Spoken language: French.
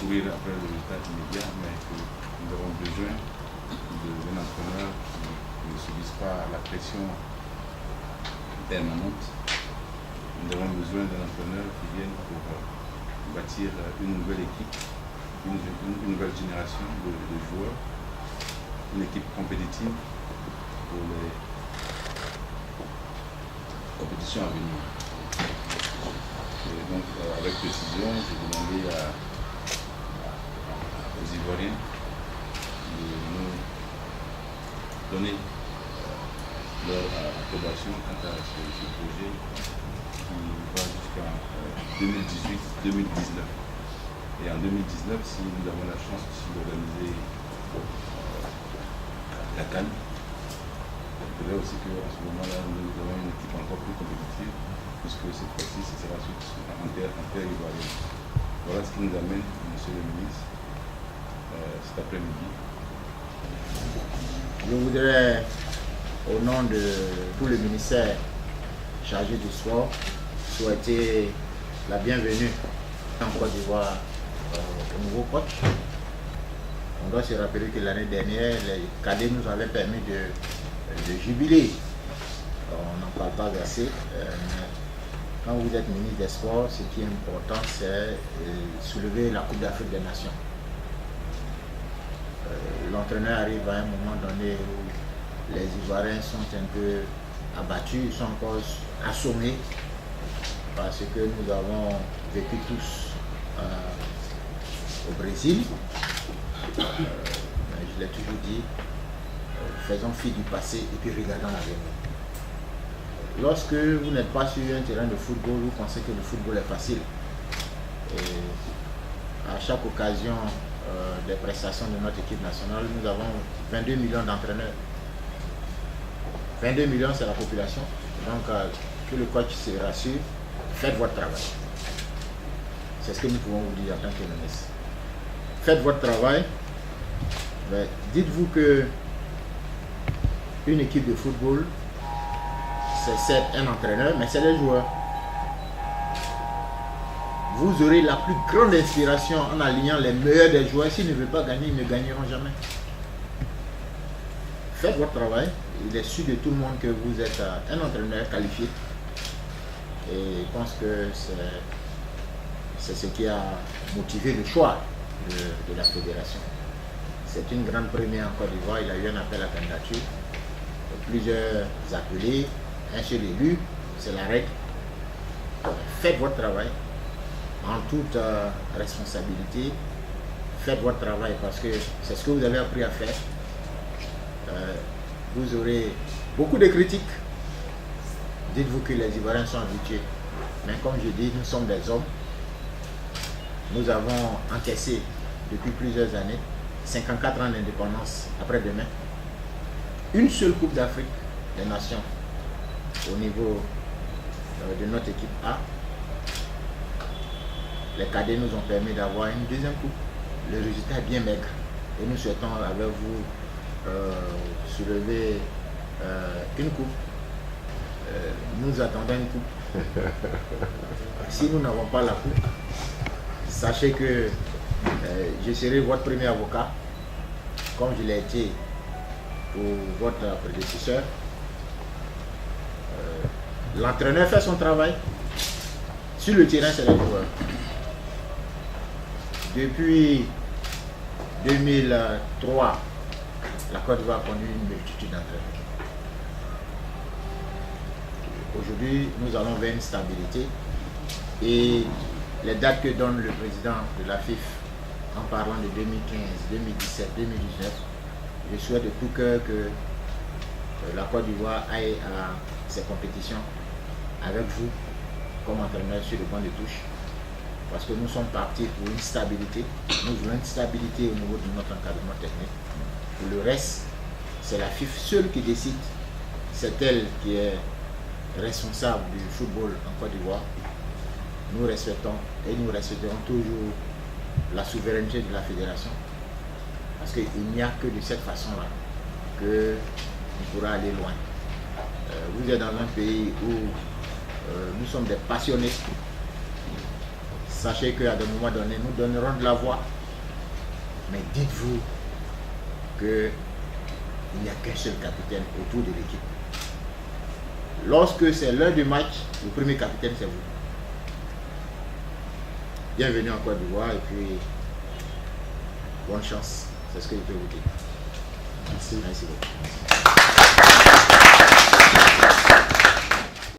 courir après le résultat immédiat, mais que nous avons besoin d'un entraîneur qui ne subisse pas la pression permanente. Nous avons besoin d'un entraîneur qui vienne pour bâtir une nouvelle équipe, une nouvelle génération de joueurs, une équipe compétitive pour les compétitions à venir. Et donc, avec précision, j'ai demandé aux Ivoiriens de nous donner leur approbation quant à ce projet qui va jusqu'en 2018-2019. Et en 2019, si nous avons la chance aussi d'organiser la CAN, c'est vrai aussi qu'à ce moment-là, nous avons une équipe encore plus compétitive, puisque cette fois-ci, ce sera en terre ivoirienne. Voilà ce qui nous amène, Monsieur le ministre, cet après-midi. Je voudrais, au nom de tout le ministère chargé du sport, souhaiter la bienvenue en Côte d'Ivoire au nouveau coach. On doit se rappeler que l'année dernière, les cadets nous avaient permis de jubiler. On n'en parle pas assez. Mais quand vous êtes ministre des Sports, ce qui est important, c'est soulever la Coupe d'Afrique des Nations. L'entraîneur arrive à un moment donné où les Ivoiriens sont un peu abattus, ils sont encore assommés parce que nous avons vécu tous au Brésil. Mais je l'ai toujours dit, faisons fi du passé et puis regardons l'avenir. Lorsque vous n'êtes pas sur un terrain de football, vous pensez que le football est facile. Et à chaque occasion des prestations de notre équipe nationale, nous avons 22 millions d'entraîneurs. 22 millions, c'est la population. Donc, que le coach se rassure, faites votre travail. C'est ce que nous pouvons vous dire en tant que ministre. Faites votre travail. Mais dites-vous que une équipe de football, c'est certes un entraîneur, mais c'est les joueurs. Vous aurez la plus grande inspiration en alignant les meilleurs des joueurs. S'ils ne veulent pas gagner, ils ne gagneront jamais. Faites votre travail. Il est sûr de tout le monde que vous êtes un entraîneur qualifié. Et je pense que c'est ce qui a motivé le choix de la fédération. C'est une grande première en Côte d'Ivoire. Il a eu un appel à candidature. Plusieurs appelés, un seul élu, c'est la règle. Faites votre travail en toute responsabilité. Faites votre travail parce que c'est ce que vous avez appris à faire. Vous aurez beaucoup de critiques. Dites-vous que les Ivoiriens sont habitués. Mais comme je dis, nous sommes des hommes. Nous avons encaissé depuis plusieurs années 54 ans d'indépendance après-demain. Une seule Coupe d'Afrique des Nations au niveau de notre équipe A. Les cadets nous ont permis d'avoir une deuxième coupe. Le résultat est bien maigre. Et nous souhaitons avec vous soulever une coupe. Nous attendons une coupe. Si nous n'avons pas la coupe, sachez que je serai votre premier avocat, comme je l'ai été pour votre prédécesseur. L'entraîneur fait son travail. Sur le terrain, c'est les joueurs. Depuis 2003, la Côte d'Ivoire a connu une multitude d'entraîneurs. Aujourd'hui, nous allons vers une stabilité et les dates que donne le président de la FIF en parlant de 2015, 2017, 2019, je souhaite de tout cœur que la Côte d'Ivoire aille à ces compétitions avec vous comme entraîneur sur le banc de touche. Parce que nous sommes partis pour une stabilité. Nous voulons une stabilité au niveau de notre encadrement technique. Pour le reste, c'est la FIF seule qui décide. C'est elle qui est responsable du football en Côte d'Ivoire. Nous respectons et nous respecterons toujours la souveraineté de la fédération. Parce qu'il n'y a que de cette façon-là que nous pourrons aller loin. Vous êtes dans un pays où nous sommes des passionnés. Sachez qu'à des moments donnés, nous donnerons de la voix Mais dites-vous qu'il n'y a qu'un seul capitaine autour de l'équipe. Lorsque c'est l'heure du match, le premier capitaine, c'est vous. Bienvenue en Côte d'Ivoire et puis bonne chance. C'est ce que je peux vous dire. Merci. Merci beaucoup.